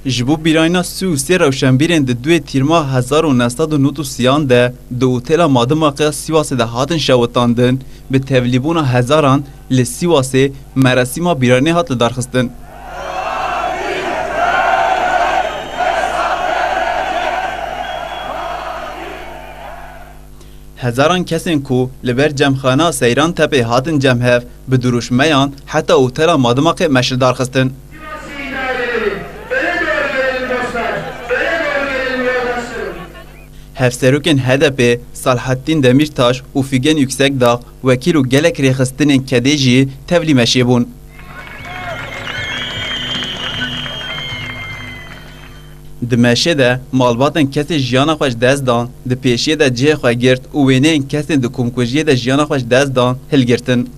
Jibo birayna su se rewşenbîrên di duê tîrma 1993 de di otela Madımakê Sivasê de hatin şewitandin bi tevlîbûna hezaran li Sivasê merasîma bîranê hat li darxistin. Hezaran kesên ku li ber cemxana Seyran Tepê hatin cemhev bi duruşmeyan heta otela Madımakê meşil darxistin. Hevserokên HDP, Salahattin Demirtaş û Figen Yüksekdağ wekîl û gelek rêxistinên kedê jî tevlî meşê bûn. Di meşê de malbatên kesên jiyana xwe ji dest dan, di pêşiyê de cihê xwe girt û wêneyên kesên di komkujiyê de jiyana xwe ji dest dan hilgirtin.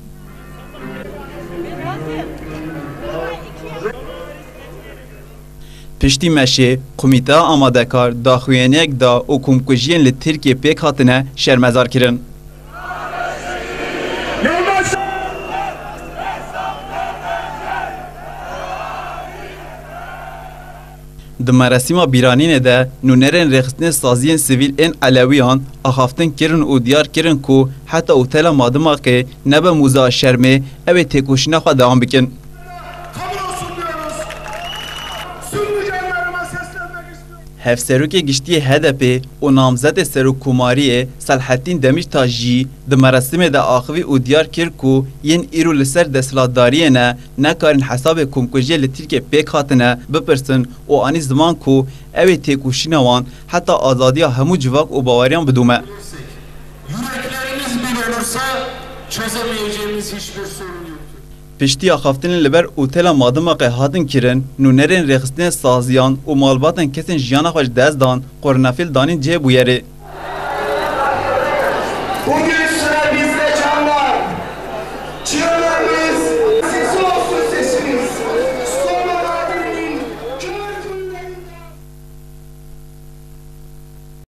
Piştî meşê, Komîteya Amadekar daxuyaniyek da û komkujiyên li Tirkiye pêk hatine şermezar kirin. Di merasîma bîranînê de nûnerên rêxistinê saziyên sivîl ên Elewiyan axaftin kirin û diyar kirin ku heta otela Madımakê nebe mûza şermê ew ê têkoşîna xwe devam bikin. Hevserokê giştiyê HDP û namzedê Serokkomariyê Salahattin Demirtaş jî di merasîmê de axivî û diyar kir ku yên îro li ser desthilatdariyê ne nekarin hesabê komkujiyê li Tirkiye pêk hatine bipirsin û anî ziman ku ew ê têkoşîna wan heta azadiya hemû civak û baweriyan bidûme. Yüreklerimiz bir olursa çözemeyeceğimiz hiçbir sorun yok. Piştî axaftinên li ber otela Madımakê hatin kirin, nûnerên rêxistinê saziyan û malbatên kesên jiyana xwe ji dest dan, qornefîl danîn cihê bûyerê. Bugün sıra bizde canlar. Çığlık